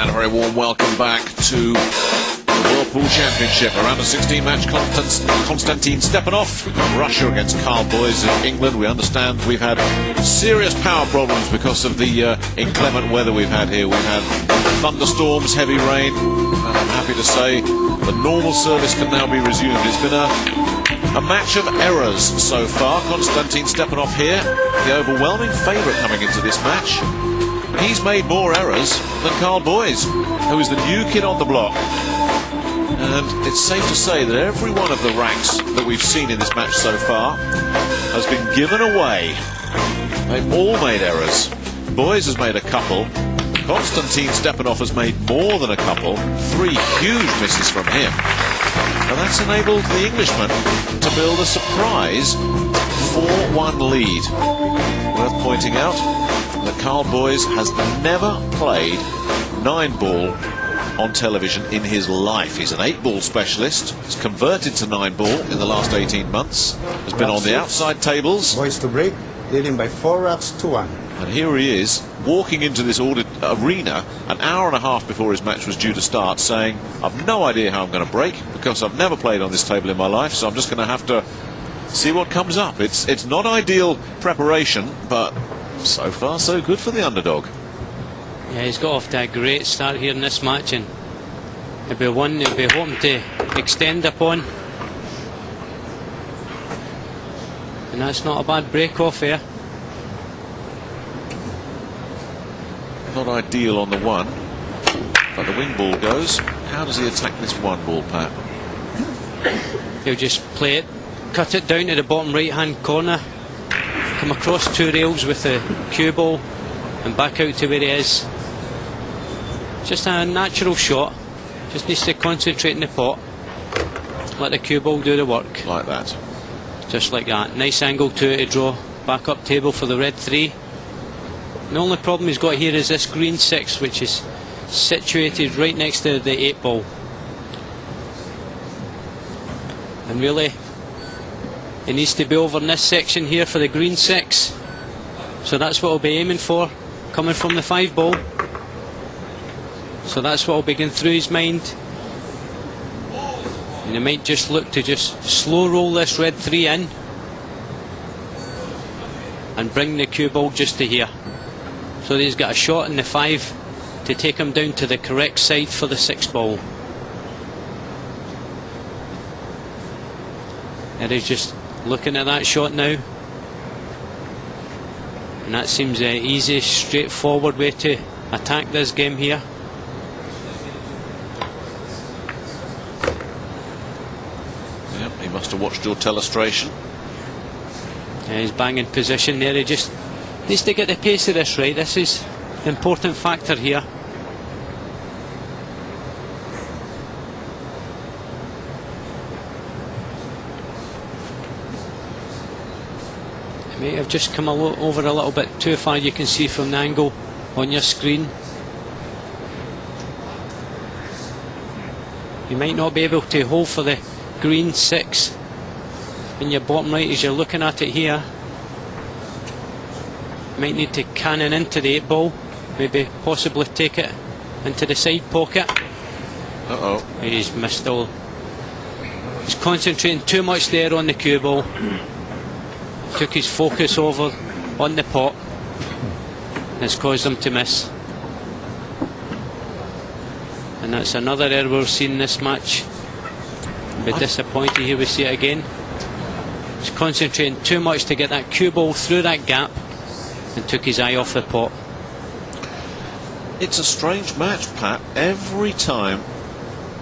And a very warm welcome back to the World Pool Championship. Around a 16-match Konstantin Stepanov, Russia against Karl boys in England. We understand we've had serious power problems because of the inclement weather we've had here. We've had thunderstorms, heavy rain, and I'm happy to say the normal service can now be resumed. It's been a match of errors so far. Konstantin Stepanov here, the overwhelming favourite coming into this match. He's made more errors than Karl Boys, who is the new kid on the block. And it's safe to say that every one of the racks that we've seen in this match so far has been given away. They've all made errors. Boys has made a couple. Konstantin Stepanov has made more than a couple. 3 huge misses from him. And that's enabled the Englishman to build a surprise 4-1 lead. Worth pointing out that Karl Boys has never played 9-ball on television in his life. He's an 8-ball specialist. He's converted to 9-ball in the last 18 months. Has been on the outside tables. Boys to break, leading by 4 racks to 1. And here he is, walking into this arena an hour and a half before his match was due to start, saying, I've no idea how I'm going to break because I've never played on this table in my life, so I'm just going to have to see what comes up. It's not ideal preparation, but so far so good for the underdog. Yeah, he's got off to a great start here in this match, and it'll be one he'll be hoping to extend upon. And that's not a bad break off here. Not ideal on the one, but the wing ball goes. How does he attack this one ball, Pat? He'll just play it, cut it down to the bottom right hand corner, come across 2 rails with the cue ball and back out to where he is. Just a natural shot. Just needs to concentrate in the pot, let the cue ball do the work. Like that. Just like that. Nice angle to draw back up table for the red 3. The only problem he's got here is this green 6, which is situated right next to the 8-ball. And really, he needs to be over in this section here for the green 6. So that's what he'll be aiming for, coming from the 5-ball. So that's what will be going through his mind. And he might just look to just slow roll this red 3 in and bring the cue ball just to here. So he's got a shot in the 5 to take him down to the correct side for the 6-ball. And he's just looking at that shot now. And that seems an easy, straightforward way to attack this game here. Yep, he must have watched your telestration. Yeah, he's banging position there. He just needs to get the pace of this right. This is the important factor here. He may have just come over a little bit too far, you can see from the angle on your screen. You might not be able to hold for the green 6 in your bottom right as you're looking at it here. Might need to cannon into the 8-ball, maybe possibly take it into the side pocket. Uh-oh. He's missed all. He's concentrating too much there on the cue ball. Took his focus over on the pot. It's caused him to miss. And that's another error we've seen in this match. Be disappointed here we see it again. He's concentrating too much to get that cue ball through that gap and took his eye off the pot. It's a strange match, Pat. Every time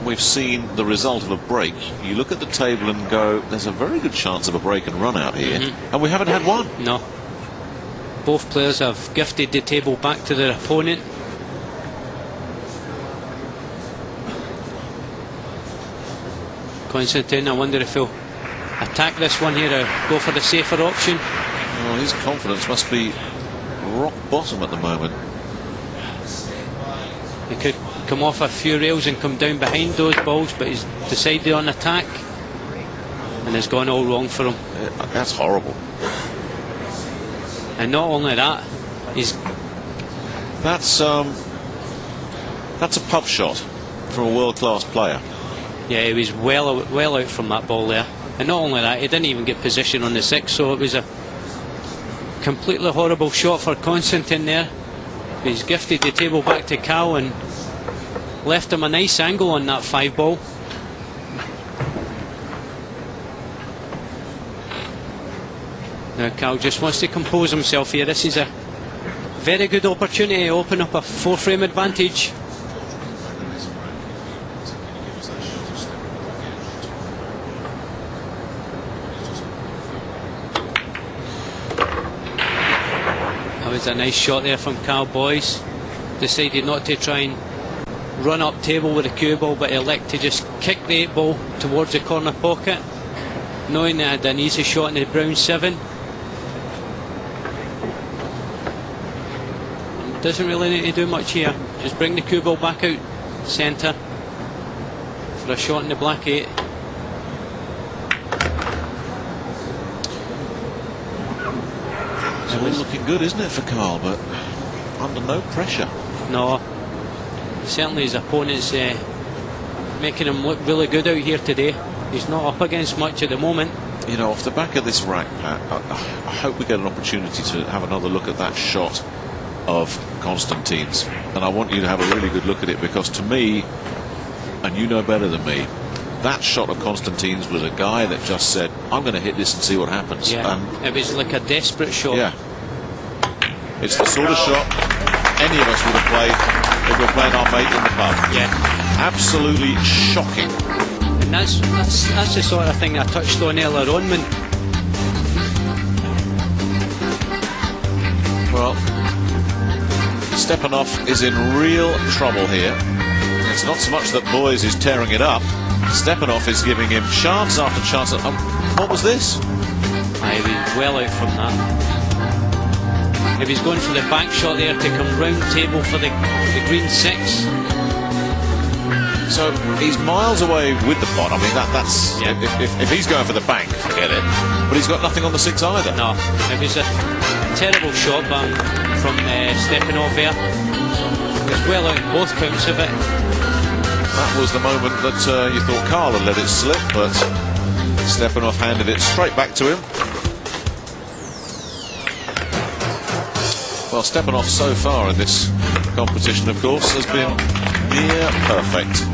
we've seen the result of a break, you look at the table and go, there's a very good chance of a break and run out here. And we haven't had one. No. Both players have gifted the table back to their opponent. Konstantin, I wonder if he'll attack this one here or go for the safer option. Well, his confidence must be rock bottom at the moment. He could come off a few rails and come down behind those balls, but he's decided on attack and it's gone all wrong for him. That's horrible. And not only that, he's That's That's a pub shot from a world-class player. Yeah, he was well out from that ball there. And not only that, he didn't even get position on the 6, so it was a completely horrible shot for Konstantin there. He's gifted the table back to Karl and left him a nice angle on that 5 ball. Now Karl just wants to compose himself here. This is a very good opportunity to open up a 4-frame advantage. That was a nice shot there from Karl, boys. Decided not to try and run up table with a cue ball, but elect to just kick the 8 ball towards the corner pocket, knowing they had an easy shot in the brown 7. Doesn't really need to do much here. Just bring the cue ball back out centre for a shot in the black 8. It's all looking good, isn't it, for Karl, but under no pressure. No, certainly his opponent's making him look really good out here today. He's not up against much at the moment. You know, off the back of this rack, Pat, I hope we get an opportunity to have another look at that shot of Konstantin's, and I want you to have a really good look at it, because to me, and you know better than me, that shot of Konstantin's was a guy that just said, I'm going to hit this and see what happens. Yeah, it was like a desperate shot. Yeah, it's the sort of shot any of us would have played if we were playing our mate in the pub. Yeah, absolutely shocking. and that's the sort of thing I touched on earlier on when, well, Stepanov is in real trouble here. It's not so much that Boys is tearing it up. Stepanov is giving him chance after chance. What was this? I was well out from that. If he's going for the back shot there to come round table for the green 6. So he's miles away with the pot. I mean, that's yeah. If he's going for the bank, forget it. But he's got nothing on the 6 either. No, it was a terrible shot from Stepanov there. He was well out in both counts of it. That was the moment that you thought Karl had let it slip, but Stepanov handed it straight back to him. Well, Stepanov so far in this competition, of course, has been near perfect.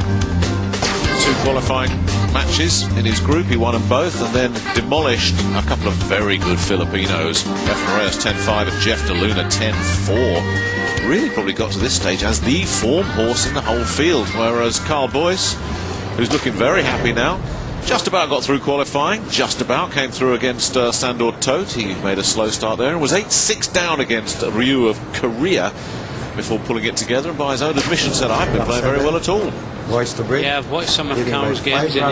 2 qualifying matches in his group, he won them both, and then demolished a couple of very good Filipinos, Efren Reyes 10-5 and Jeff DeLuna 10-4. Really probably got to this stage as the form horse in the whole field, whereas Karl Boyce, who's looking very happy now, just about got through qualifying, just about came through against Sandor Toth. He made a slow start there and was 8-6 down against Ryu of Korea before pulling it together, and by his own admission said, I've been playing very well at all. Voice to break. Yeah, I've watched some of Karl's games and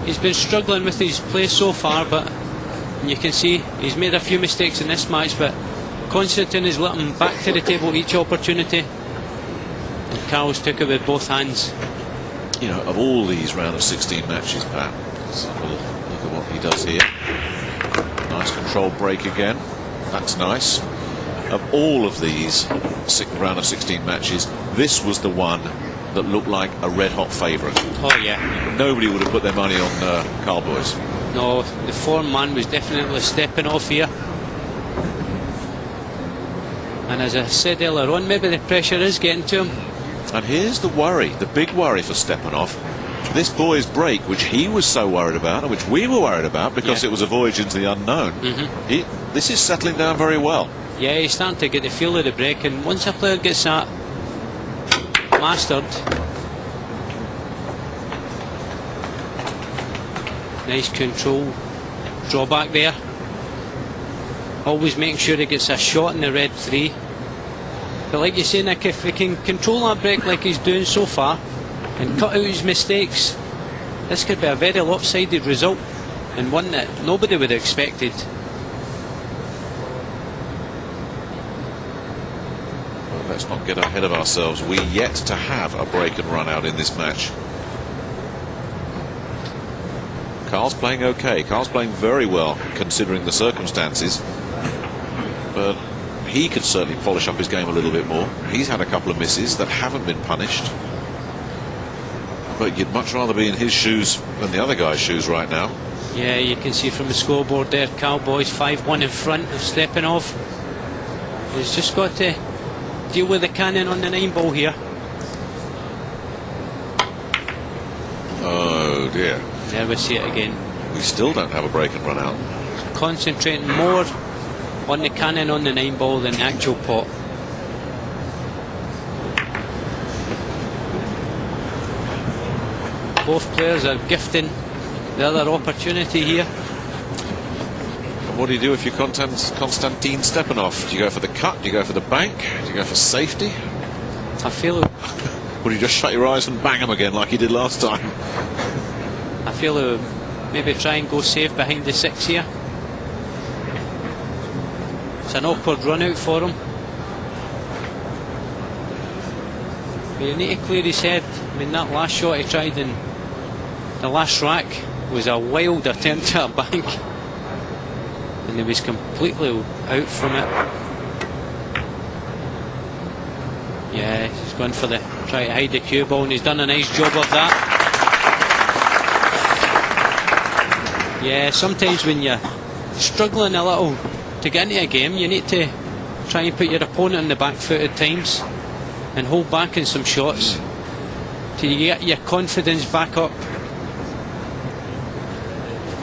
he's been struggling with his play so far, but you can see he's made a few mistakes in this match, but Konstantin is letting him back to the table each opportunity, and Karl's took it with both hands. You know, of all these round of 16 matches, Pat, let's have a look at what he does here. Nice control break again. That's nice. Of all of these round of 16 matches, this was the one that looked like a red-hot favourite. Oh yeah. Nobody would have put their money on Karl Boyce. No, the form man was definitely stepping off here. And as I said earlier on, maybe the pressure is getting to him. And here's the worry, the big worry for Stepanov. This boy's break, which he was so worried about, and which we were worried about because it was a voyage into the unknown, this is settling down very well. Yeah, he's starting to get the feel of the break, and once a player gets that mastered, nice control, drawback there. Always making sure he gets a shot in the red 3. But like you say, Nick, if he can control that break like he's doing so far and cut out his mistakes, this could be a very lopsided result, and one that nobody would have expected. Well, let's not get ahead of ourselves. We're yet to have a break and run out in this match. Karl's playing okay. Karl's playing very well considering the circumstances, but he could certainly polish up his game a little bit more. He's had a couple of misses that haven't been punished. But you'd much rather be in his shoes than the other guy's shoes right now. Yeah, you can see from the scoreboard there, Karl Boys 5-1 in front of Stepanov. He's just got to deal with the cannon on the 9 ball here. Oh dear. There we see it again. We still don't have a break and run out. Concentrating more on the cannon on the 9 ball than the actual pot. Both players are gifting the other opportunity here. And what do you do if you're Konstantin Stepanov? Do you go for the cut? Do you go for the bank? Do you go for safety? I feel Would you just shut your eyes and bang him again like he did last time? I feel he would maybe try and go safe behind the 6 here. It's an awkward run out for him. But you need to clear his head. I mean, that last shot he tried in the last rack was a wild attempt at a bank, and he was completely out from it. Yeah, he's going for the try to hide the cue ball, and he's done a nice job of that. Yeah, sometimes when you're struggling a little to get into a game, you need to try and put your opponent on the back foot at times and hold back in some shots till you get your confidence back up.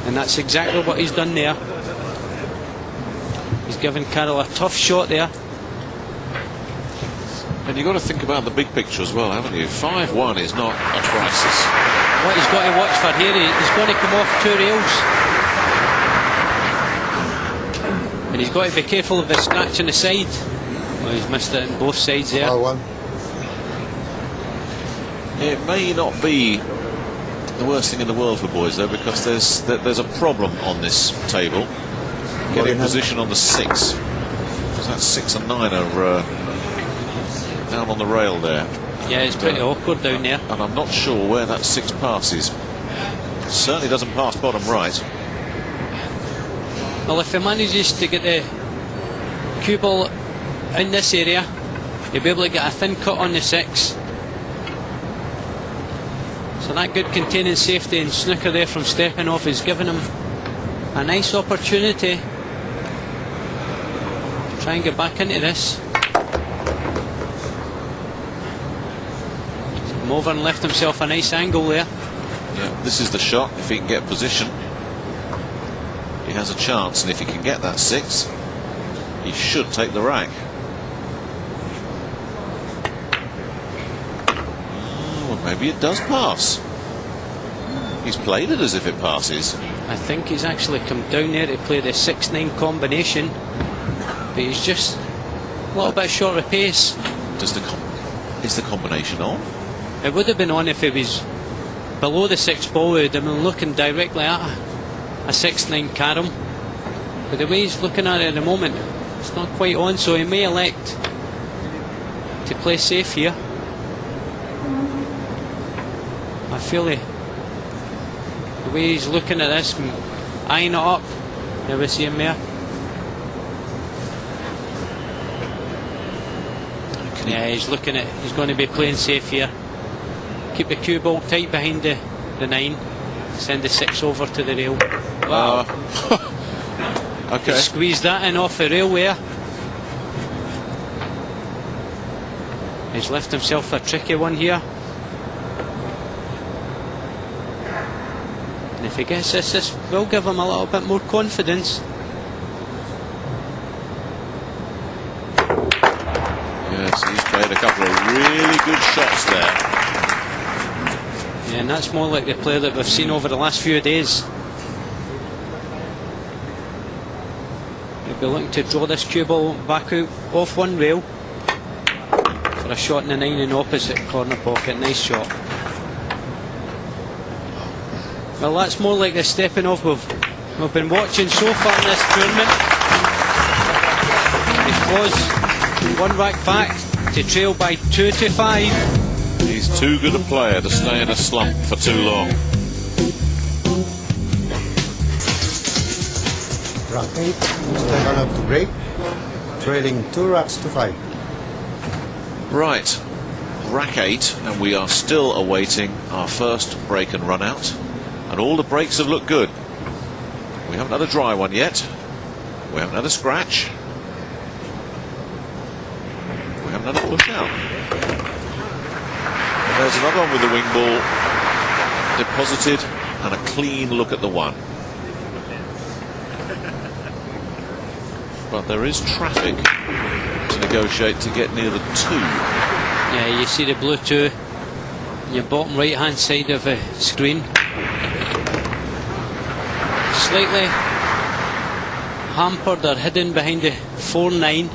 And that's exactly what he's done there. He's given Karl a tough shot there. And you've got to think about the big picture as well, haven't you? 5-1 is not a crisis. What he's got to watch for here, he's going to come off 2 rails. And he's got to be careful of the scratch on the side. Well, he's missed it on both sides there. 4-1. It may not be the worst thing in the world for boys though, because there's a problem on this table. Getting position on the 6. Because that 6 and 9 are down on the rail there. Yeah, it's pretty awkward down there. And I'm not sure where that 6 passes. Certainly doesn't pass bottom right. Well, if he manages to get the cue ball in this area, he'll be able to get a thin cut on the 6. So that good containing safety and snooker there from Stepanov is giving him a nice opportunity to try and get back into this. Come over and left himself a nice angle there. Yeah, this is the shot. If he can get position, he has a chance, and if he can get that 6, he should take the rack. Oh, maybe it does pass. He's played it as if it passes. I think he's actually come down there to play the 6-9 combination, but he's just a little bit short of pace. Is the combination on? It would have been on if he was below the 6 ball. He would have been looking directly at a 6-9 carom. But the way he's looking at it at the moment, it's not quite on, so he may elect to play safe here. I feel the way he's looking at this, eyeing it up. There we see him there. Yeah, he's looking at, he's going to be playing safe here. Keep the cue ball tight behind the 9. Send the 6 over to the rail. Wow. Okay. He squeezed that in off the rail there. He's left himself a tricky one here. And if he gets this will give him a little bit more confidence. Yes, he's played a couple of really good shots there. Yeah, and that's more like the player that we've seen over the last few days. He'll be looking to draw this cue ball back out off one rail for a shot in the 9 in opposite corner pocket. Nice shot. Well, that's more like the Stepanov we've been watching so far in this tournament. It was 1 rack back to trail by 2-5. He's too good a player to stay in a slump for too long. Rack 8, Stepanov to break, trailing 2 racks to 5. Right. rack 8, and we are still awaiting our first break and run out. And all the breaks have looked good. We haven't had a dry one yet. We haven't had a scratch. We haven't had a push out. And there's another one with the wing ball deposited, and a clean look at the 1. But there is traffic to negotiate to get near the 2. Yeah, you see the blue 2 on your bottom right hand side of the screen. Slightly hampered or hidden behind the 4-9.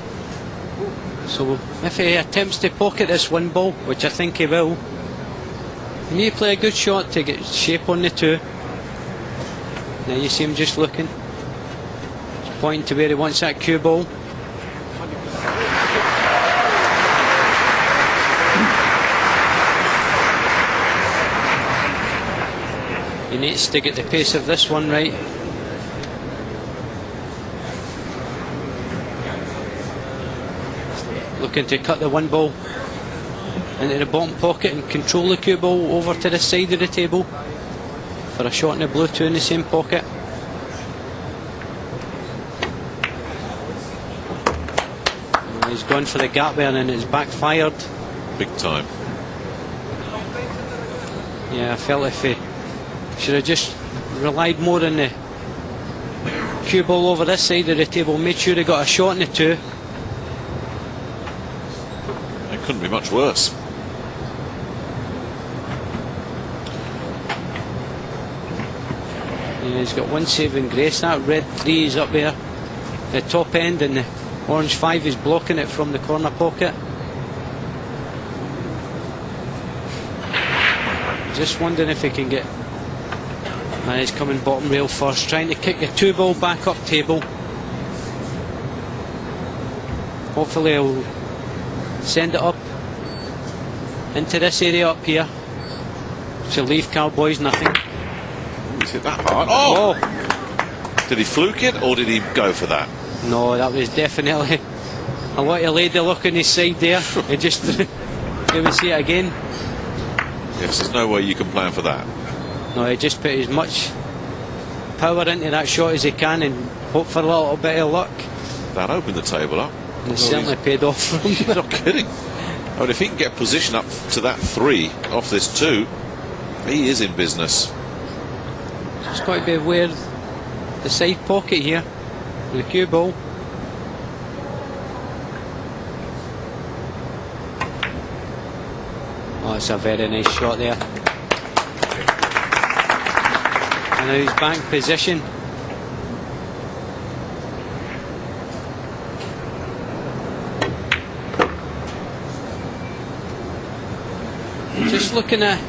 So if he attempts to pocket this 1 ball, which I think he will, he may play a good shot to get shape on the 2. Now you see him just looking. He's pointing to where he wants that cue ball. He needs to get the pace of this one right. Looking to cut the 1 ball into the bottom pocket and control the cue ball over to the side of the table for a shot in the blue 2 in the same pocket. And he's gone for the gap there and it's backfired. Big time. Yeah, I felt if he should have just relied more on the cue ball over this side of the table, made sure he got a shot in the 2. It couldn't be much worse. Yeah, he's got 1 saving grace. That red 3 is up there, the top end, and the orange 5 is blocking it from the corner pocket. Just wondering if he can get. And he's coming bottom rail first, trying to kick the 2 ball back up table. Hopefully he'll send it up into this area up here to leave Cowboys nothing. Ooh, he's hit that hard. Oh! Did he fluke it or did he go for that? No, that was definitely a lot of lady look on his side there. He just didn't see it again. Yes, there's no way you can plan for that. No, he just put as much power into that shot as he can and hope for a little bit of luck. That opened the table up. And it certainly paid off for him. You're not kidding. I mean, if he can get position up to that 3 off this 2, he is in business. Just got to be aware of the side pocket here with the cue ball. Oh, it's a very nice shot there. And now he's back position. Just looking at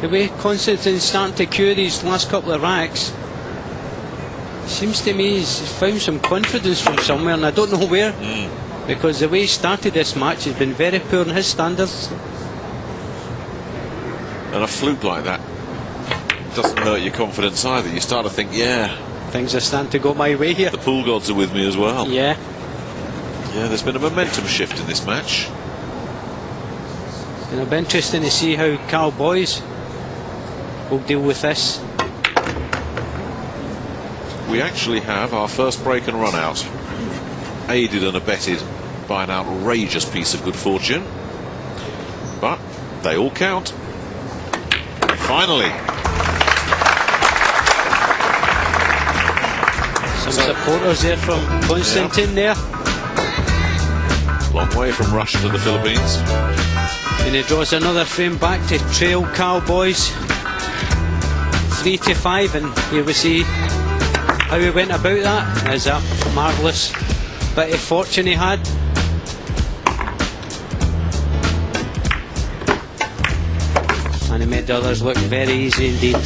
the way Konstantin's starting to cue these last couple of racks, seems to me he's found some confidence from somewhere, and I don't know where, because the way he started this match has been very poor in his standards. And a fluke like that doesn't hurt your confidence either. You start to think, yeah, Things are starting to go my way here. the pool gods are with me as well. Yeah. Yeah, there's been a momentum shift in this match. And it'll be interesting to see how Karl Boys will deal with this. We actually have our first break and run out, aided and abetted by an outrageous piece of good fortune. But they all count. Finally. Some supporters there from Konstantin there. Long way from Russia to the Philippines. And he draws another frame back to trail Karl Boys 3-5, and here we see how he went about that. There's a marvellous bit of fortune he had. And he made the others look very easy indeed.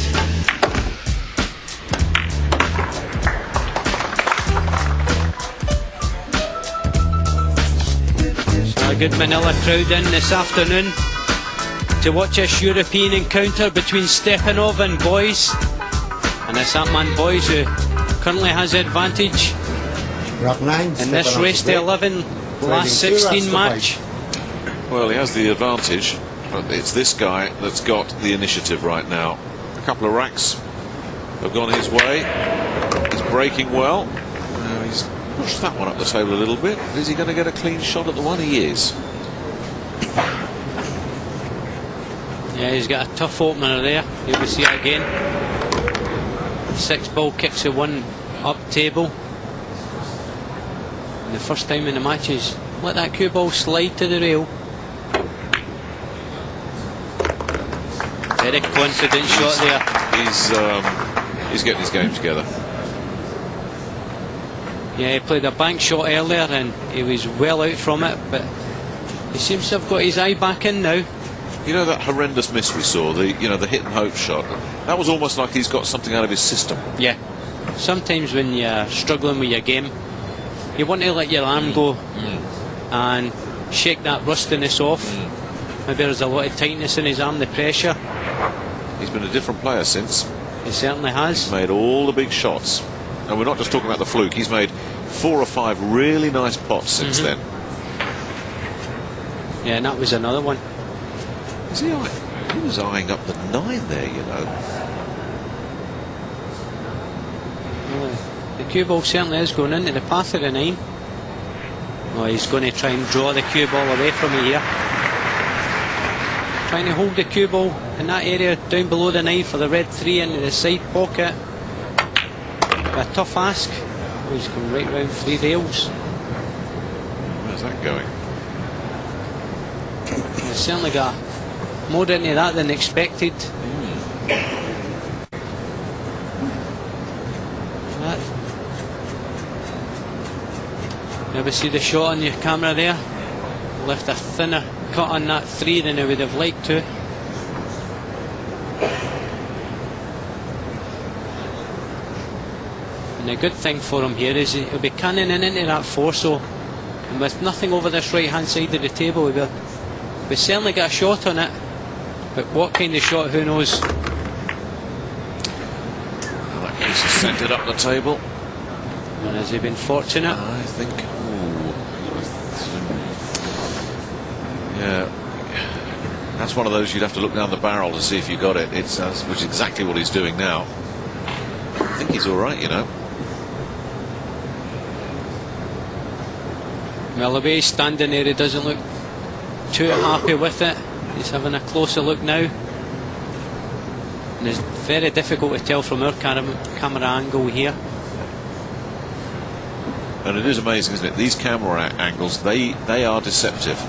So a good Manila crowd in this afternoon to watch this European encounter between Stepanov and Boys. And it's that man Boys who currently has the advantage Rock 9. in this race to 11 last 16 match. Well, he has the advantage, But it's this guy that's got the initiative right now. A couple of racks have gone his way. He's breaking well. Now he's pushed that one up the table a little bit. Is he going to get a clean shot at the one? He is. Yeah, he's got a tough opener there. Here we see it again. 6-ball kicks the one up table. And the first time in the match he's let that cue ball slide to the rail. Very confident shot there. He's getting his game together. Yeah, he played a bank shot earlier and he was well out from it, but he seems to have got his eye back in now. You know that horrendous miss we saw, the hit and hope shot? That was almost like he's got something out of his system. Yeah. Sometimes when you're struggling with your game, you want to let your arm go and shake that rustiness off. Maybe there's a lot of tightness in his arm, the pressure. He's been a different player since. He certainly has. He's made all the big shots. And we're not just talking about the fluke. He's made 4 or 5 really nice pots since then. Yeah, and that was another one. He was eyeing up the 9 there, you know. Well, the cue ball certainly is going into the path of the 9. Well, he's going to try and draw the cue ball away from it here. Trying to hold the cue ball in that area down below the 9 for the red 3 into the side pocket. A tough ask. Oh, he's going right round 3 rails. Where's that going? He's certainly got more into that than expected. Now we see the shot on your camera there. Left a thinner cut on that 3 than I would have liked to. And the good thing for him here is he'll be canning in into that 4, so and with nothing over this right hand side of the table, we certainly got a shot on it. But what kind of shot, who knows? Well, that piece is centred up the table. And has he been fortunate? I think. Yeah. That's one of those you'd have to look down the barrel to see if you got it. Which is exactly what he's doing now. I think he's all right, you know. Well, the way he's standing there, he doesn't look too happy with it. He's having a closer look now. And it's very difficult to tell from our camera angle here. And it is amazing, isn't it? These camera angles, they are deceptive.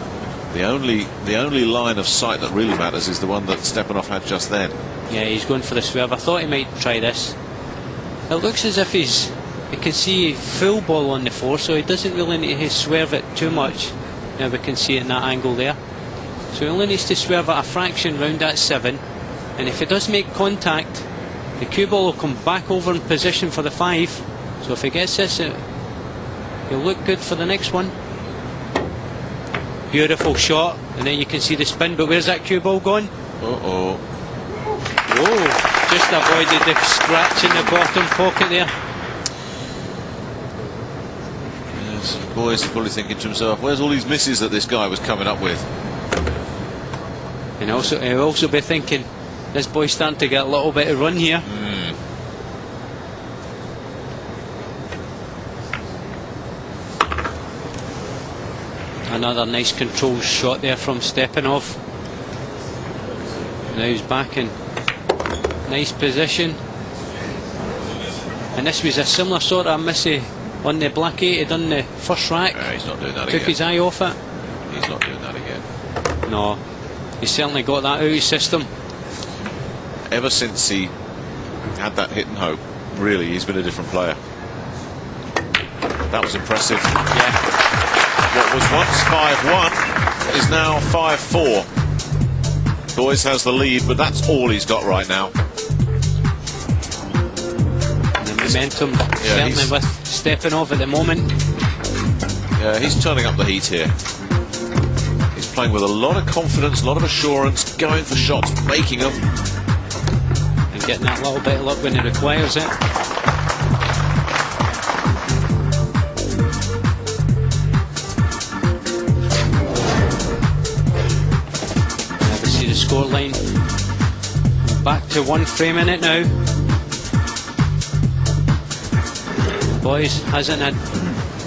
The only line of sight that really matters is the one that Stepanov had just then. Yeah, he's going for the swerve. I thought he might try this. It looks as if he can see full ball on the 4, so he doesn't really need to swerve it too much. Now we can see it in that angle there. So he only needs to swerve it a fraction round that 7, and if he does make contact, the cue ball will come back over in position for the 5. So if he gets this, he'll look good for the next one. Beautiful shot, and then you can see the spin, but where's that cue ball gone? Uh-oh. Oh, just avoided the scratch in the bottom pocket there. Yes, the boys are probably thinking to himself, where's all these misses that this guy was coming up with? And also, he'll also be thinking, this boy's starting to get a little bit of run here. Another nice controlled shot there from Stepanov. Now he's back in nice position. And this was a similar sort of missy on the black 8 on the first rack. He's not doing that again. Took his eye off it. He's not doing that again. No, he certainly got that out of his system. Ever since he had that hit and hope, really, he's been a different player. That was impressive. Yeah. What was once 5-1 is now 5-4. Boys has the lead, but that's all he's got right now. And the momentum certainly with Stepanov at the moment. Yeah, he's turning up the heat here. He's playing with a lot of confidence, a lot of assurance, going for shots, making them. And getting that little bit of luck when he requires it. scoreline. Back to 1 frame in it now. Boys hasn't had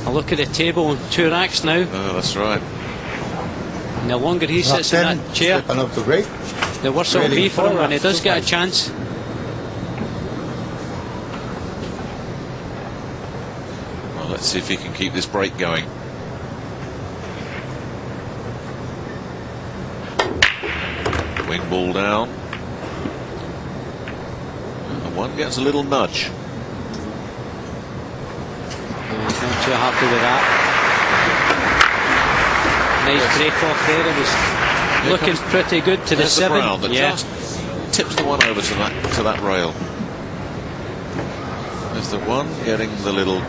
a look at the table on 2 racks now. Oh, that's right. And the longer he sits in that chair, Stepanov to break. the worse it'll be for him when he does get a chance. Well, let's see if he can keep this break going. Wing ball down. And one gets a little nudge. He's not too happy with that. Nice break off there. It was looking pretty good to the 7. Brown that just tips the one over to that rail. There's the one getting the little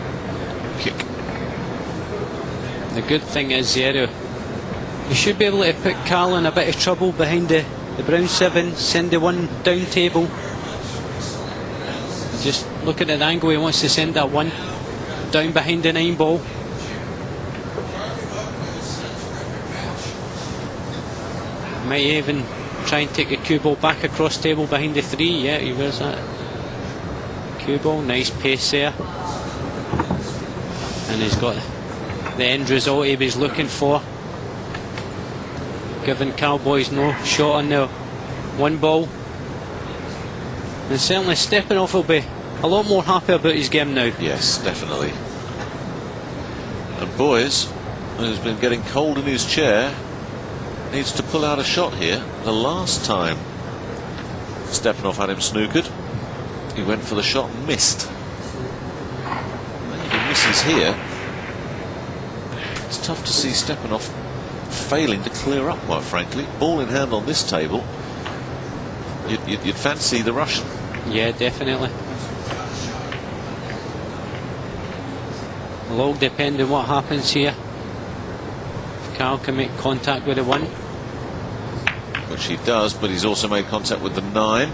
kick. The good thing is, you should be able to put Karl in a bit of trouble behind the brown 7, send the one down table. Just look at the angle he wants to send that one down behind the 9 ball. Might even try and take the cue ball back across table behind the 3. Yeah, he wears that cue ball. Nice pace there. And he's got the end result he was looking for, giving Cowboys no shot on the 1 ball. And certainly Stepanov will be a lot more happy about his game now. Yes, definitely. And Boys, who's been getting cold in his chair, needs to pull out a shot here. The last time Stepanov had him snookered, he went for the shot and missed. If he misses here, it's tough to see Stepanov failing to clear up, quite frankly. Ball in hand on this table, you'd fancy the Russian. Yeah, definitely. It'll all depend on what happens here. If Karl can make contact with the 1. Which he does, but he's also made contact with the 9.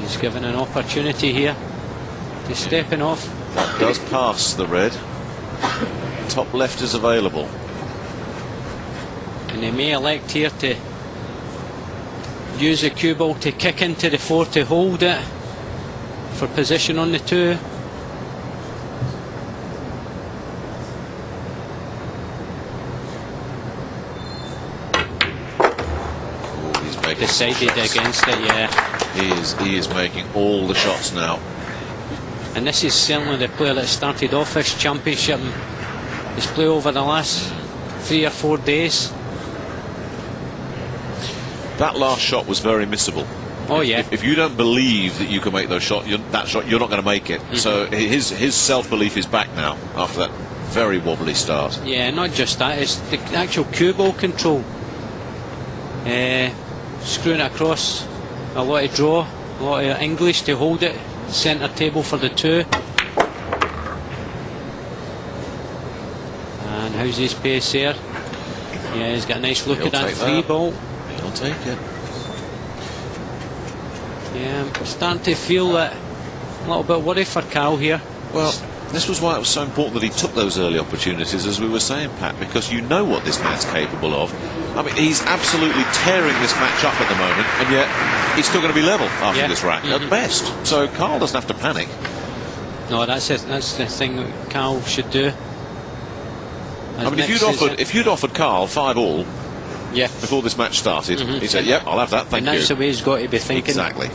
He's given an opportunity here to Stepanov. That does pass the red. Top left is available. And he may elect here to use the cue ball to kick into the 4 to hold it for position on the 2. Oh, he's making decided against it, yeah. He is making all the shots now. And this is certainly the player that started off this championship. He's played over the last 3 or 4 days. That last shot was very missable. Oh yeah. If you don't believe that you can make those shots, you're not going to make it. So his self-belief is back now after that very wobbly start. Yeah, not just that, it's the actual cue ball control. Screwing it across, a lot of draw, a lot of English to hold it, centre table for the 2. And how's his pace here? Yeah, he's got a nice look at that 3 ball. He'll take it. Yeah, I'm starting to feel that a little bit worried for Karl here. Well, this was why it was so important that he took those early opportunities, as we were saying, Pat, because you know what this man's capable of. I mean, he's absolutely tearing this match up at the moment, and yet he's still going to be level after this rack, at best. So Karl doesn't have to panic. No, that's the thing that Karl should do. I mean, if you'd offered Karl 5-all, before this match started, he said, "Yep, I'll have that. Thank you." And that's the way he's got to be thinking. Exactly.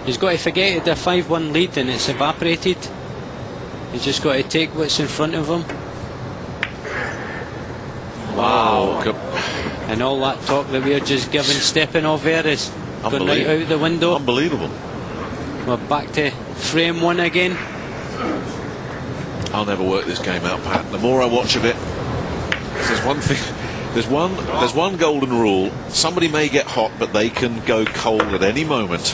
He's got to forget the 5-1 lead and it's evaporated. He's just got to take what's in front of him. Wow. And all that talk that we're just giving Stepanov there is going right out the window. Unbelievable. We're back to frame 1 again. I'll never work this game out, Pat. The more I watch of it, there's one thing. There's one golden rule. Somebody may get hot, but they can go cold at any moment.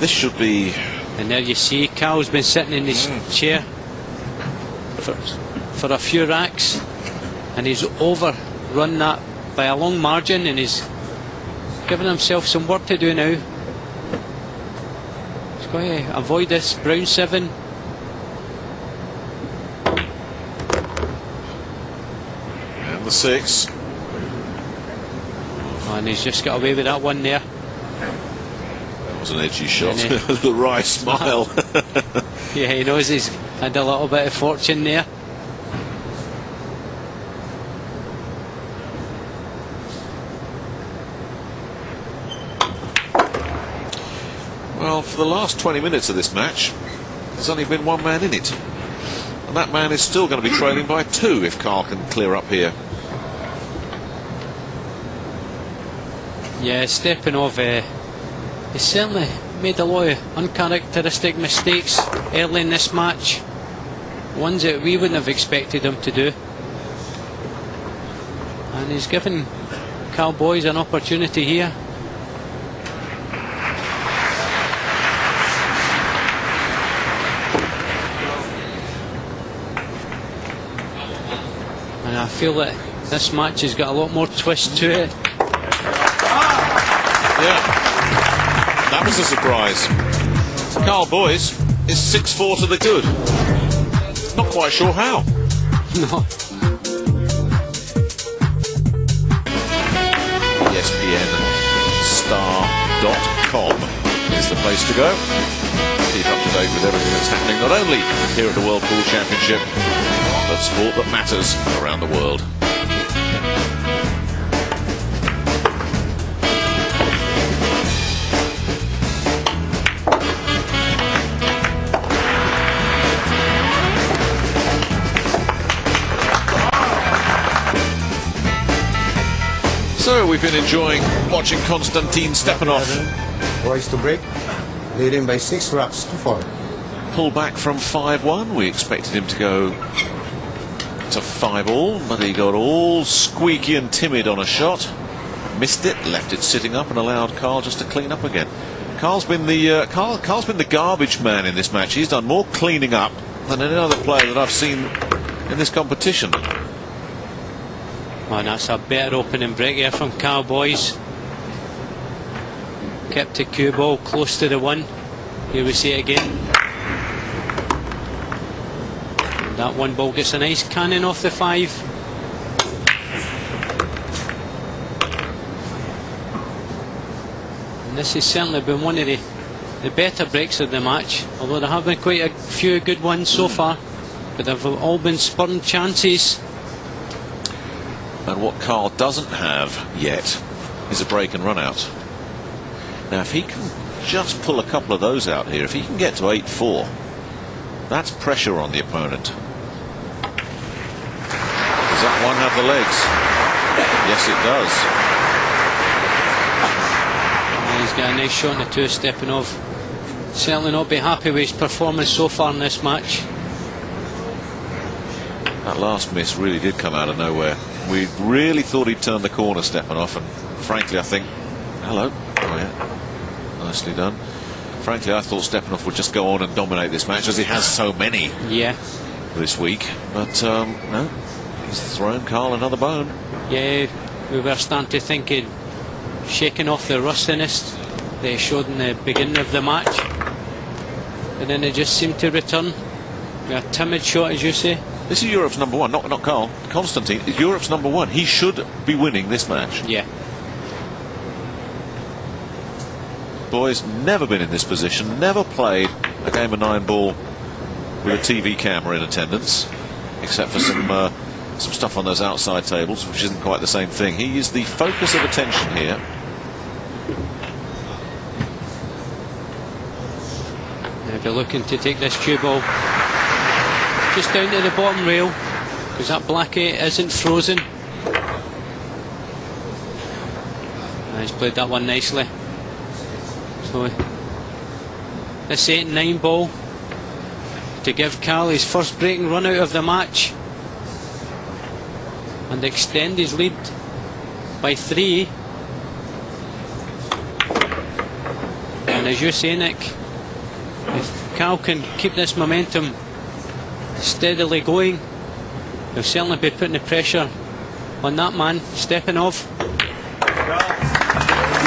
This should be... And there you see Karl's been sitting in his chair for a few racks, and he's overrun that by a long margin, and he's given himself some work to do now. He's got to avoid this brown 7. And the 6. And he's just got away with that one there. That was an edgy shot. A little wry smile. Yeah, he knows he's had a little bit of fortune there. Well, for the last 20 minutes of this match, there's only been one man in it. And that man is still going to be trailing by 2 if Karl can clear up here. Yeah, Stepanov, he certainly made a lot of uncharacteristic mistakes early in this match. Ones that we wouldn't have expected him to do. And he's given Karl Boys an opportunity here. And I feel that this match has got a lot more twist to it. Yeah, that was a surprise. Karl Boys is 6-4 to the good. Not quite sure how. No. ESPNstar.com is the place to go. Keep up to date with everything that's happening, not only here at the World Pool Championship, but sport that matters around the world. So we've been enjoying watching Konstantin Stepanov Boys to break, leading by 6 rocks to 4. pull back from 5-1. We expected him to go to 5-all, but he got all squeaky and timid on a shot. Missed it, left it sitting up, and allowed Karl just to clean up again. Karl's been the garbage man in this match. He's done more cleaning up than any other player that I've seen in this competition. Oh, that's a better opening break here from Karl Boys. Kept the cue ball close to the 1. Here we see it again. And that 1 ball gets a nice cannon off the 5. And this has certainly been one of the better breaks of the match, although there have been quite a few good ones so far, but they've all been spurned chances. And what Karl doesn't have yet is a break and run out. Now if he can just pull a couple of those out here, if he can get to 8-4, that's pressure on the opponent. Does that one have the legs? Yes, it does. And he's got a nice shot on the 2, Stepanov. Certainly not be happy with his performance so far in this match. That last miss really did come out of nowhere. We really thought he'd turn the corner, Stepanov, and frankly I think... Hello. Oh yeah, nicely done. Frankly I thought Stepanov would just go on and dominate this match, as he has so many this week. But no, he's thrown Karl another bone. Yeah, we were starting to think he'd shaken off the rustiness that he showed in the beginning of the match, and then it just seemed to return with a timid shot, as you say. This is Europe's number 1, not Karl. Konstantin is Europe's number 1. He should be winning this match. Yeah. Boys never been in this position, never played a game of 9-ball with a TV camera in attendance, except for some stuff on those outside tables, which isn't quite the same thing. He is the focus of attention here. They'll be looking to take this cue ball just down to the bottom rail, because that black 8 isn't frozen. And he's played that one nicely. So this 8-9 ball to give Karl his first breaking run out of the match and extend his lead by 3. And as you say, Nick, if Karl can keep this momentum steadily going, he'll certainly be putting the pressure on that man, Stepanov.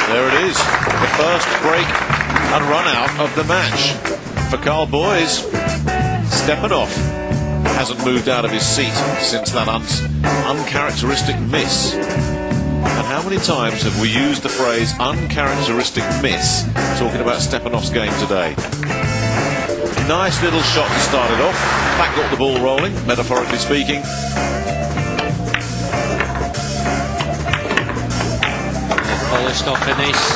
There it is, the first break and run out of the match for Karl Boys. Stepanov hasn't moved out of his seat since that uncharacteristic miss. And how many times have we used the phrase uncharacteristic miss talking about Stepanov's game today? Nice little shot to start it off. That got the ball rolling, metaphorically speaking. Polished off a nice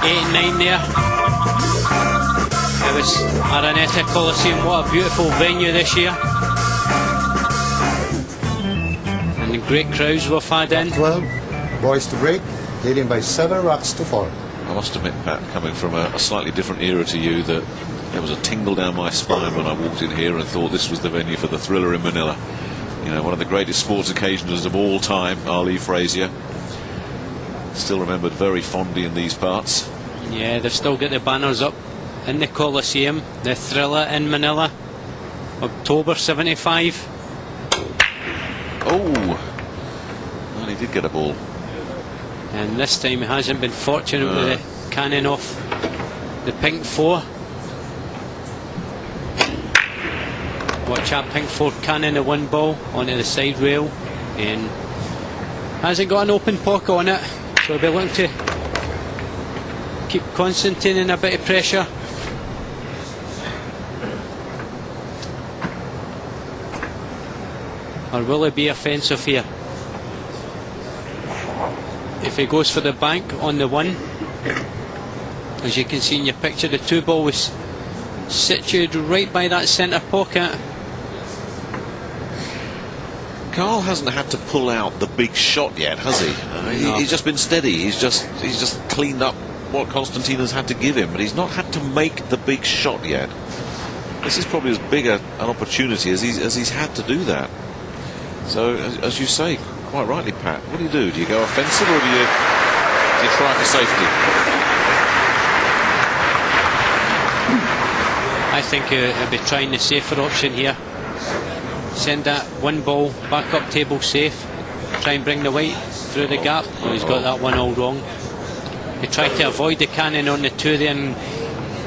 8-9 there. It was Araneta Coliseum. What a beautiful venue this year. And the great crowds we've had in. 12, boys to break, leading by 7 rocks to 4. I must admit, Pat, coming from a slightly different era to you, that there was a tingle down my spine when I walked in here and thought this was the venue for the Thriller in Manila. You know, one of the greatest sports occasions of all time, Ali Frazier. Still remembered very fondly in these parts. Yeah, they've still got the banners up in the Coliseum. The Thriller in Manila, October '75. Oh, well, he did get a ball. And this time he hasn't been fortunate with the cannon off the pink 4. Watch that pink 4 cannon the 1 ball onto the side rail, and hasn't got an open pocket on it, so he'll be looking to keep Konstantin in a bit of pressure. Or will he be offensive here? If he goes for the bank on the 1, as you can see in your picture, the 2 ball was situated right by that centre pocket. Karl hasn't had to pull out the big shot yet, has he? No. He's just been steady. He's just cleaned up what Konstantin has had to give him, but he's not had to make the big shot yet. This is probably as big an opportunity as he's had to do that. So, as you say, quite rightly, Pat, what do you do? Do you go offensive, or do you try for safety? I think he'll be trying the safer option here. Send that 1 ball back up table safe. Try and bring the white through the gap. Oh, he's got that one all wrong. He tried to avoid the cannon on the 2 there and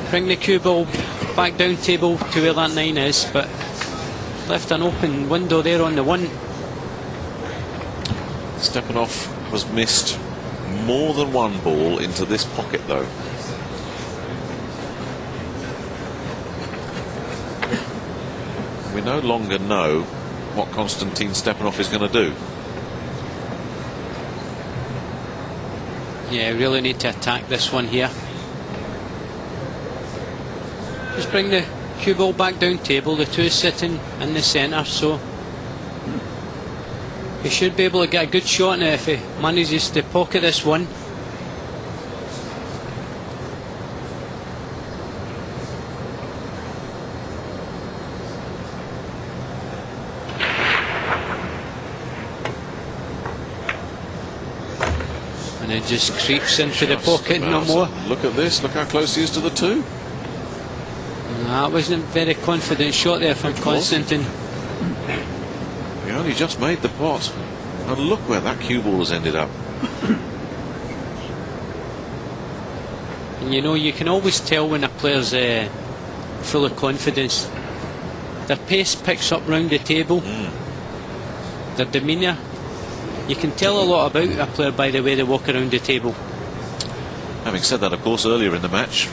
bring the cue ball back down table to where that 9 is, but left an open window there on the 1. Stepanov has missed more than 1 ball into this pocket, though. We no longer know what Konstantin Stepanov is going to do. Yeah, really need to attack this one here. Just bring the cue ball back down table. The 2 sitting in the centre, so he should be able to get a good shot on it if he manages to pocket this 1. And it just creeps into the pocket no more. Look at this, look how close he is to the 2. That wasn't a very confident shot there from Konstantin. He only just made the pot. And look where that cue ball has ended up. And you know, you can always tell when a player's full of confidence. Their pace picks up round the table. Their demeanour. You can tell a lot about a player by the way they walk around the table. Having said that, of course, earlier in the match,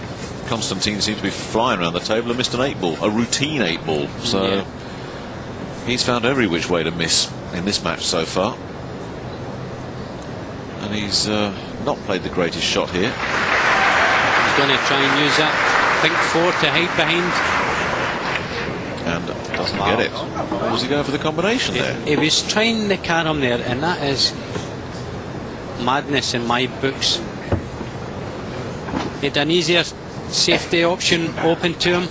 Konstantin seemed to be flying around the table and missed an 8 ball, a routine 8 ball. So yeah, he's found every which way to miss in this match so far. And he's not played the greatest shot here. he's going to try and use that pink 4 to hide behind. And doesn't get it. Or was he going for the combination there? He was trying the carom there, and that is madness in my books. He had an easier safety option open to him.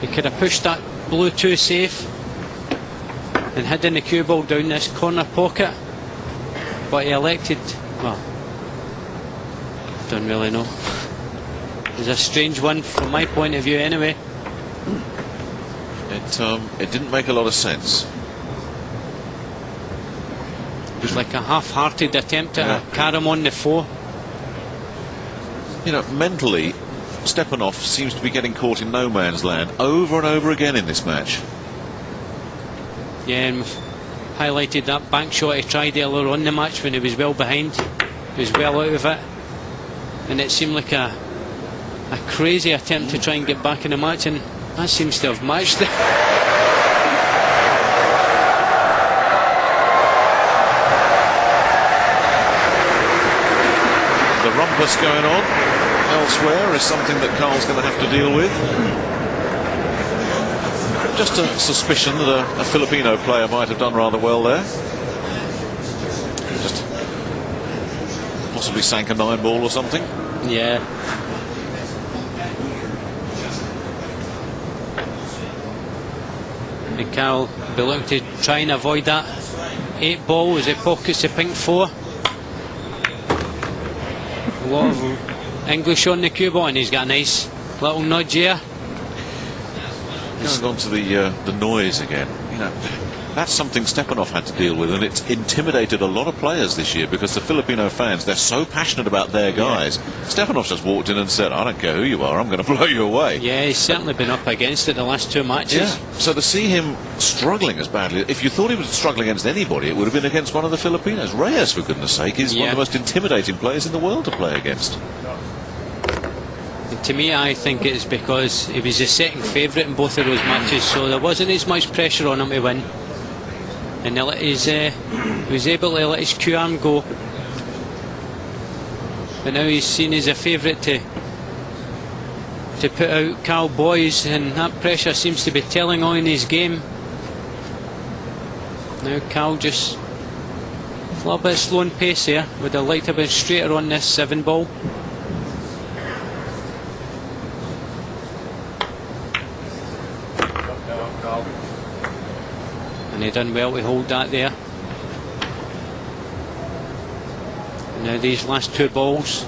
He could have pushed that blue 2 safe and hidden the cue ball down this corner pocket, but he elected, well, don't really know. It's a strange one from my point of view anyway. It didn't make a lot of sense. It was like a half-hearted attempt at a carom on the 4. You know, mentally, Stepanov seems to be getting caught in no man's land over and over again in this match. Yeah, and we've highlighted that back shot he tried earlier on in the match when he was well behind. He was well out of it, and it seemed like a crazy attempt to try and get back in the match, and that seems to have matched it. The rumpus going on elsewhere is something that Karl's going to have to deal with. Just a suspicion that a Filipino player might have done rather well there. Just possibly sank a 9-ball or something. Yeah. And Karl be looking to try and avoid that 8-ball as it pockets the pink 4. A lot of English on the cue ball, and he's got a nice little nudge here. Going on to the noise again. You know, that's something Stepanov had to deal with, and it's intimidated a lot of players this year because the Filipino fans, they're so passionate about their guys. Yeah. Stepanov just walked in and said, I don't care who you are, I'm going to blow you away. Yeah, he's certainly been up against it the last 2 matches. Yeah. So to see him struggling as badly, if you thought he was struggling against anybody, it would have been against one of the Filipinos. Reyes, for goodness sake, is one of the most intimidating players in the world to play against. To me, I think it's because he was the second favourite in both of those matches, so there wasn't as much pressure on him to win, and he was able to let his Q arm go. But now he's seen as a favourite to put out Karl Boys, and that pressure seems to be telling on in his game. Now Karl just a little bit slow in pace here. Would have liked to have been straighter on this 7-ball. And he done well to hold that there. And now these last 2 balls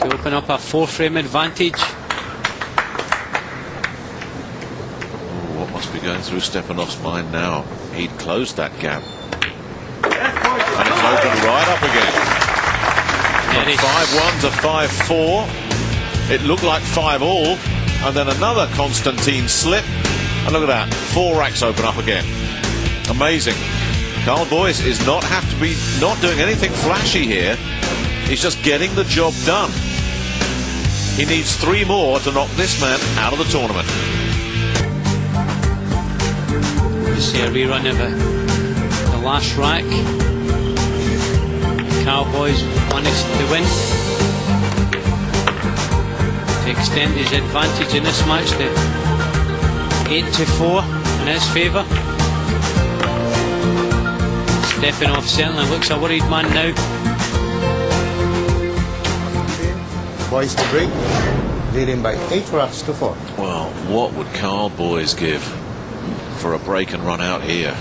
to open up a 4-frame advantage. What must be going through Stepanov's mind now? He'd closed that gap, and it's opened right up again. From 5-1 to 5-4. It looked like 5-all, and then another Konstantin slip. And look at that, 4 racks open up again. Amazing. Karl Boys is not doing anything flashy here. He's just getting the job done. He needs 3 more to knock this man out of the tournament. You see a rerun of the last rack. Karl Boys managed to win, to extend his advantage in this match to 8-4 in his favour. Stepanov certainly looks a worried man now. Boys to break, leading by 8 racks to 4. Well, what would Karl Boys give for a break and run out here?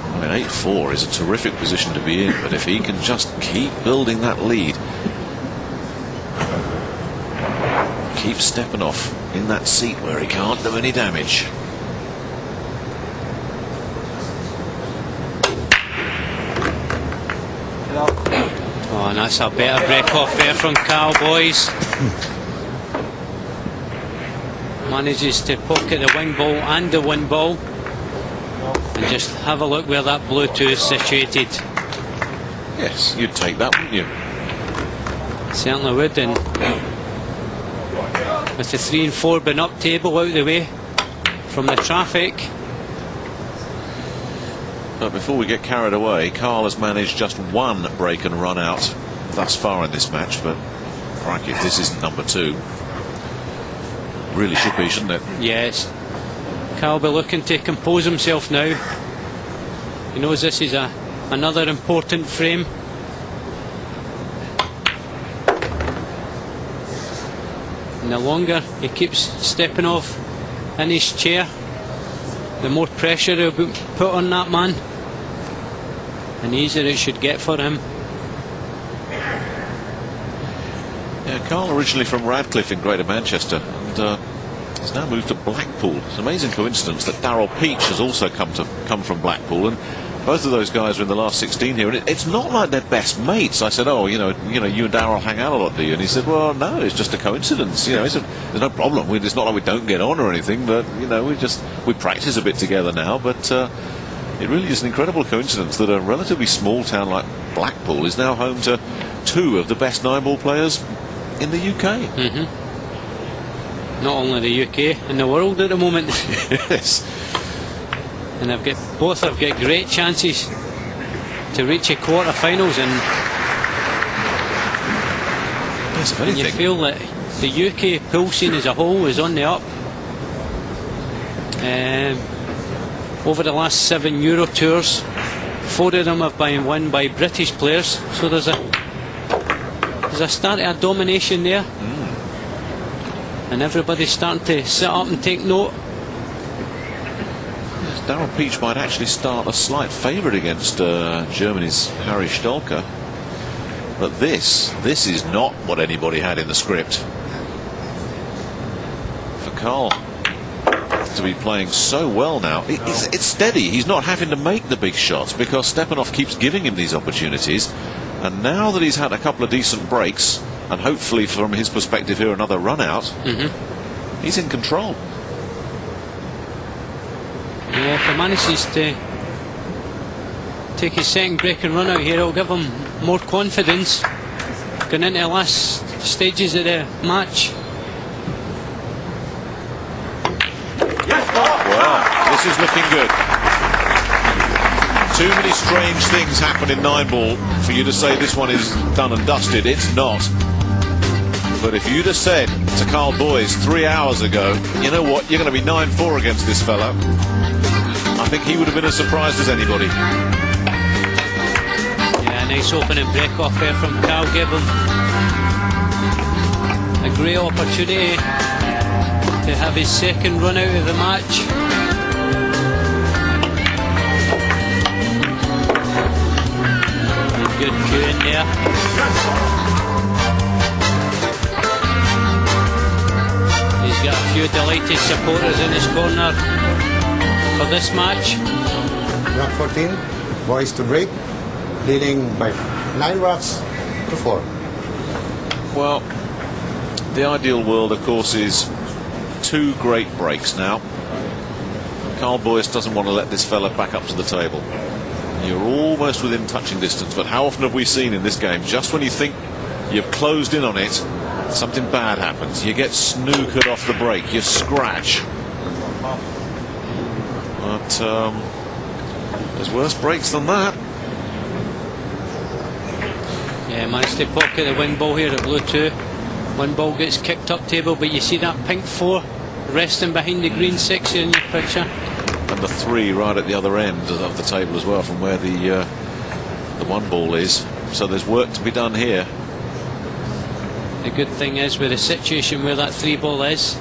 I mean, 8-4 is a terrific position to be in, but if he can just keep building that lead, keep Stepanov in that seat where he can't do any damage. Oh, and that's a better break off there from Karl Boys. Manages to pocket the wing ball and the 1 ball. And just have a look where that blue 2 is situated. Yes, you'd take that, wouldn't you? Certainly would, and with the 3 and 4 been up table out of the way from the traffic. But before we get carried away, Karl has managed just 1 break and run out thus far in this match, but crikey, if this isn't number 2, really should be, shouldn't it? Yes. Karl will be looking to compose himself now. He knows this is another important frame. And the longer he keeps Stepanov in his chair, the more pressure he'll be put on that man, and the easier it should get for him. Yeah, Karl originally from Radcliffe in Greater Manchester, and he's now moved to Blackpool. It's an amazing coincidence that Darryl Peach has also come from Blackpool, and Both of those guys are in the last 16 here, and it's not like they're best mates. I said, "Oh, you know, you and Darryl hang out a lot, do you?" And he said, "Well, no, it's just a coincidence. You know, there's no problem. It's not like we don't get on or anything, but you know, we practice a bit together now. But it really is an incredible coincidence that a relatively small town like Blackpool is now home to two of the best 9-ball players in the UK." Not only the UK, in the world at the moment. Yes. And both have got great chances to reach a quarter-finals, and yes, if anything, you feel that the UK pool scene as a whole is on the up. Over the last 7 Euro tours, 4 of them have been won by British players, so there's a start of a domination there, and everybody's starting to sit up and take note. Darryl Peach might actually start a slight favourite against Germany's Harry Stolker. But this is not what anybody had in the script. For Karl to be playing so well now, it's steady. He's not having to make the big shots because Stepanov keeps giving him these opportunities. And now that he's had a couple of decent breaks, and hopefully from his perspective here another run out, he's in control. Yeah, if he manages to take his second break and run out here, it'll give him more confidence going into the last stages of the match. Well, this is looking good. Too many strange things happen in 9-ball for you to say this one is done and dusted. It's not. But if you'd have said to Karl Boys 3 hours ago, you know what, you're going to be 9-4 against this fella, I think he would have been as surprised as anybody. Yeah, nice opening break off there from Karl. Gave him a great opportunity to have his second run out of the match. And good cue in there. He's got a few delighted supporters in his corner for this match. Round 14, boys to break, leading by 9 rocks to 4. Well, the ideal world, of course, is 2 great breaks now. Karl Boyce doesn't want to let this fella back up to the table. You're almost within touching distance, but how often have we seen in this game, just when you think you've closed in on it, something bad happens. You get snookered off the break, you scratch. But there's worse breaks than that. Yeah, managed to pocket the win ball here at blue 2. One ball gets kicked up table, but you see that pink 4 resting behind the green 6 in your picture. And the 3 right at the other end of the table as well, from where the 1 ball is. So there's work to be done here. The good thing is, with the situation where that 3 ball is,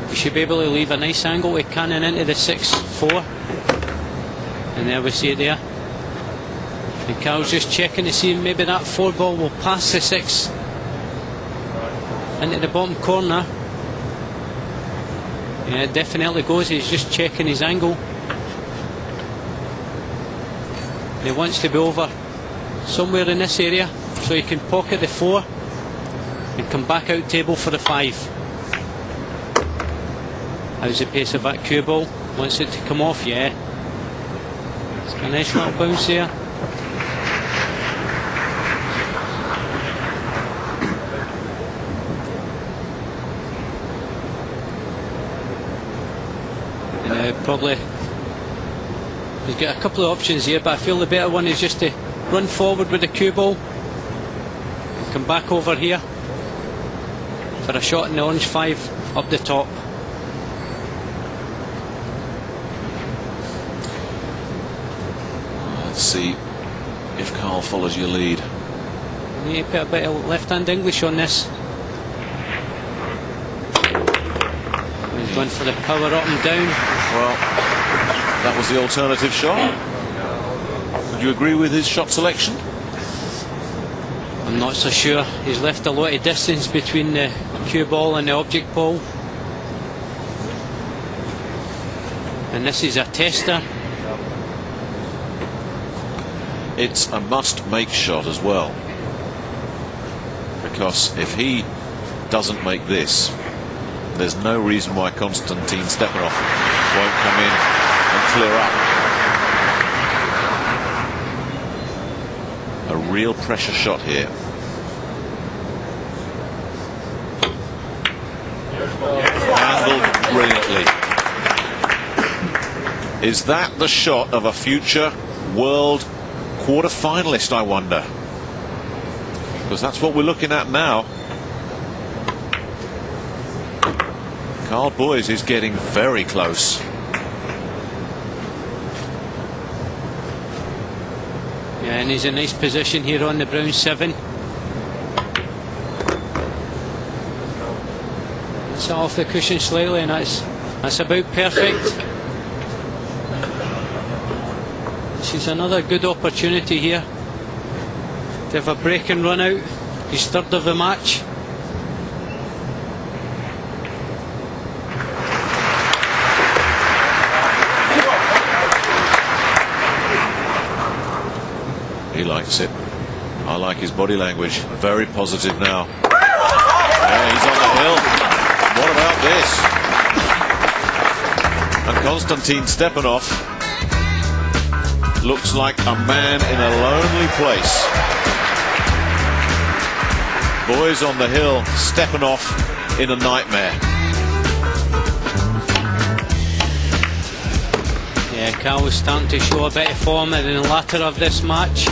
you should be able to leave a nice angle to cannon into the 6-4. And there we see it there. And Karl's just checking to see if maybe that 4 ball will pass the 6 into the bottom corner. Yeah, it definitely goes. He's just checking his angle. And he wants to be over somewhere in this area so he can pocket the 4 and come back out table for the 5. How's the pace of that cue ball? Wants it to come off, yeah. It's got a nice little bounce there. Probably he's got a couple of options here, but I feel the better one is just to run forward with the cue ball and come back over here for a shot in the orange 5 up the top. Let's see if Karl follows your lead. You need to put a bit of left-hand English on this. He's going for the power up and down. Well, that was the alternative shot. Would you agree with his shot selection? I'm not so sure. He's left a lot of distance between the cue ball and the object ball. And this is a tester. it's a must-make shot as well, because if he doesn't make this, there's no reason why Konstantin Stepanov won't come in and clear up. A real pressure shot here. Handled brilliantly. Is that the shot of a future world quarter-finalist, I wonder? Because that's what we're looking at now. Karl Boys is getting very close. Yeah, and he's in a nice position here on the brown 7. It's off the cushion slightly, and that's about perfect. This is another good opportunity here to have a break and run out. His third of the match. He likes it. I like his body language. Very positive now. Yeah, he's on the hill. What about this? And Konstantin Stepanov looks like a man in a lonely place. Boys on the hill, Stepanov in a nightmare. Yeah, Karl was starting to show a bit of form in the latter of this match.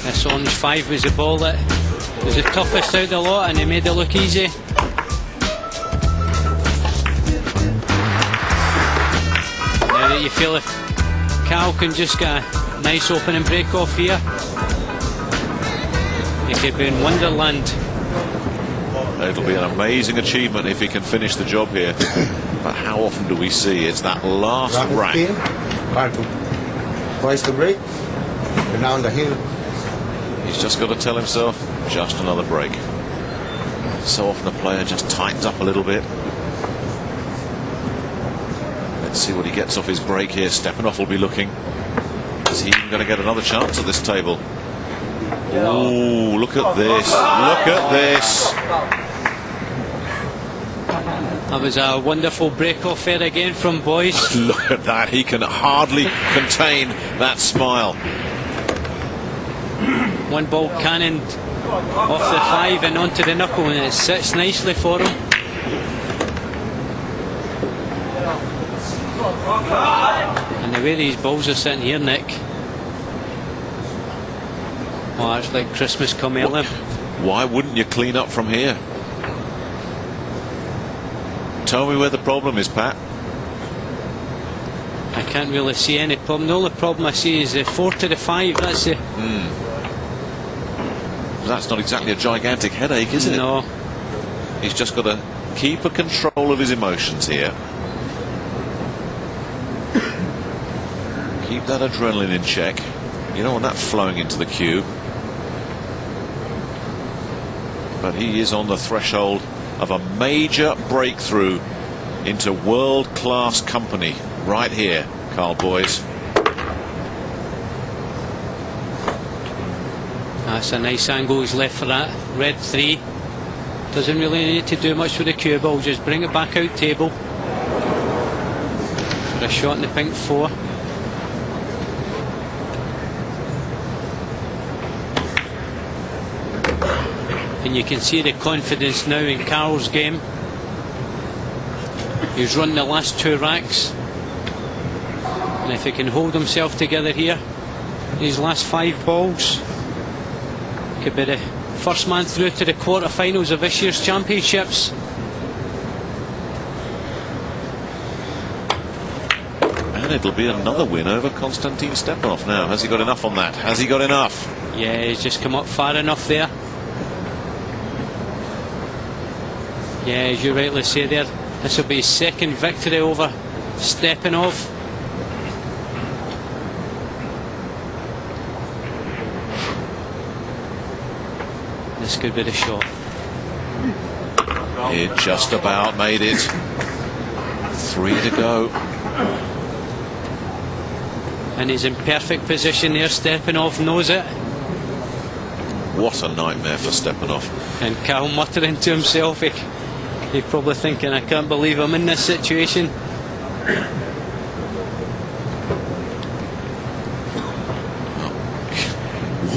This orange 5 was the ball that was the toughest out of the lot, and he made it look easy. Now that you feel if Karl can just get a nice opening break off here, he could be in Wonderland. It'll be an amazing achievement if he can finish the job here. But how often do we see it's that last rack? Hard to twice the break. And now on the hill. He's just got to tell himself, just another break. So often a player just tightens up a little bit. Let's see what he gets off his break here. Stepanov will be looking. Is he even going to get another chance at this table? Ooh, look at this. Look at this. That was a wonderful break off there again from Boys. Look at that. He can hardly contain that smile. One ball cannoned off the 5 and onto the knuckle, and it sits nicely for him. And the way these balls are sitting here, Nick, oh, it's like Christmas come early. Why wouldn't you clean up from here? Tell me where the problem is, Pat. I can't really see any problem. The only problem I see is the 4 to the 5. That's the... That's not exactly a gigantic headache, is it? No. He's just got to keep a control of his emotions here. Keep that adrenaline in check. You don't want that flowing into the cube. But he is on the threshold of a major breakthrough into world-class company right here, Karl Boys. That's a nice angle he's left for that. Red 3. Doesn't really need to do much with the cue ball, just bring it back out table. For a shot in the pink 4. And you can see the confidence now in Karl's game. He's run the last 2 racks. And if he can hold himself together here, these last 5 balls, could be the first man through to the quarterfinals of this year's championships. And it'll be another win over Konstantin Stepanov now. Has he got enough on that? Has he got enough? Yeah, he's just come up far enough there. Yeah, as you rightly say there, this will be his second victory over Stepanov. This could be the shot. It just about made it. 3 to go. And he's in perfect position there. Stepanov knows it. What a nightmare for Stepanov. And Karl muttering to himself, he's probably thinking, I can't believe I'm in this situation.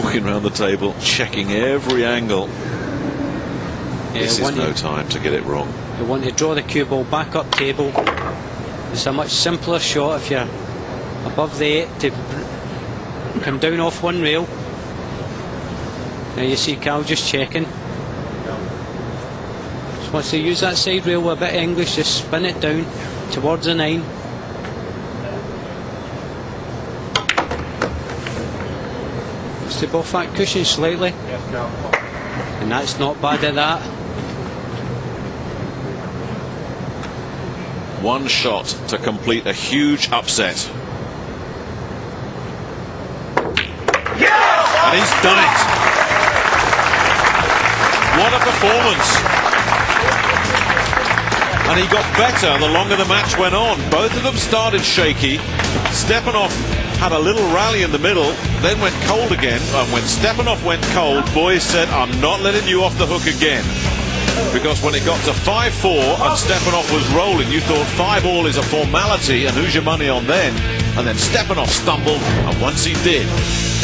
Walking around the table, checking every angle. This is no time to get it wrong. You want to draw the cue ball back up table. It's a much simpler shot if you're above the 8 to come down off one rail. Now you see Karl just checking. Just wants to use that side rail with a bit of English, just spin it down towards the 9. Just to buff that cushion slightly. And that's not bad at that. One shot to complete a huge upset. And he's done it. What a performance. And he got better the longer the match went on. Both of them started shaky. Stepanov had a little rally in the middle, then went cold again. And when Stepanov went cold, boys said, I'm not letting you off the hook again. Because when it got to 5-4 and Stepanov was rolling, you thought 5-all is a formality and who's your money on then? And then Stepanov stumbled, and once he did,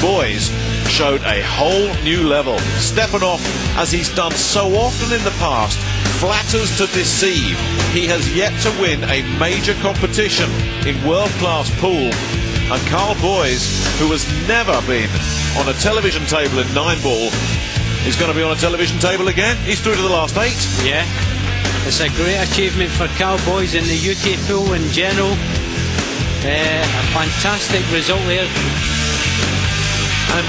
boys showed a whole new level. Stepanov, as he's done so often in the past, flatters to deceive. He has yet to win a major competition in world-class pool. And Karl Boys, who has never been on a television table in 9-ball, is going to be on a television table again. He's through to the last 8. Yeah, it's a great achievement for Karl Boys in the UK pool in general. A fantastic result there. And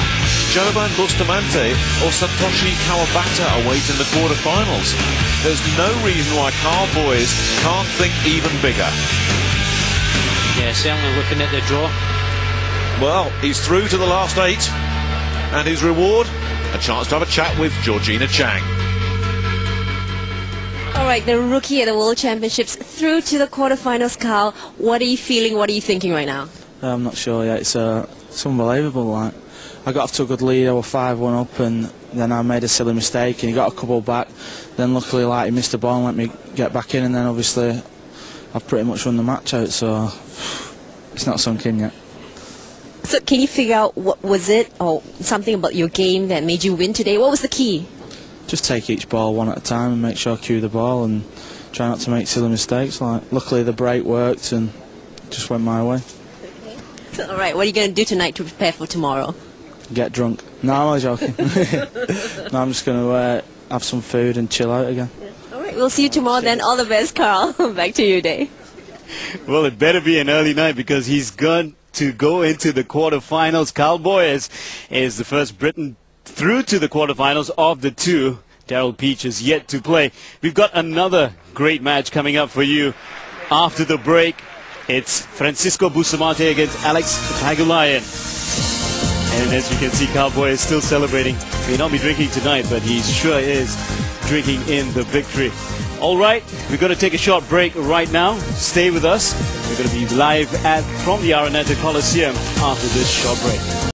Jovan Bustamante or Satoshi Kawabata await in the quarterfinals. There's no reason why Karl Boys can't think even bigger. Yeah, certainly looking at the draw. Well, he's through to the last 8. And his reward, a chance to have a chat with Georgina Chang. All right, the rookie at the World Championships through to the quarterfinals. Karl, what are you feeling? What are you thinking right now? I'm not sure yet. It's unbelievable. Like, I got off to a good lead. I was 5-1 up, and then I made a silly mistake, and he got a couple back. Then luckily, like, he missed the ball and let me get back in, and then obviously I've pretty much run the match out. So it's not sunk in yet. So can you figure out what was it, or something about your game that made you win today? What was the key? Just take each ball one at a time and make sure I cue the ball and try not to make silly mistakes. Like, luckily the break worked and just went my way. Okay. So, all right, what are you going to do tonight to prepare for tomorrow? Get drunk. No, I'm only joking. No, I'm just going to have some food and chill out again. All right, we'll see you tomorrow then. All the best, Karl. Back to you, Dave. Well, it better be an early night because he's going to go into the quarterfinals. Karl Boys is the first Briton through to the quarterfinals of the 2. Daryl Peach is yet to play. We've got another great match coming up for you after the break. It's Francisco Bustamante against Alex Pagulayan. And as you can see, Karl Boy is still celebrating. He may not be drinking tonight, but he sure is drinking in the victory. All right, we're going to take a short break right now. Stay with us. We're going to be live from the Araneta Coliseum after this short break.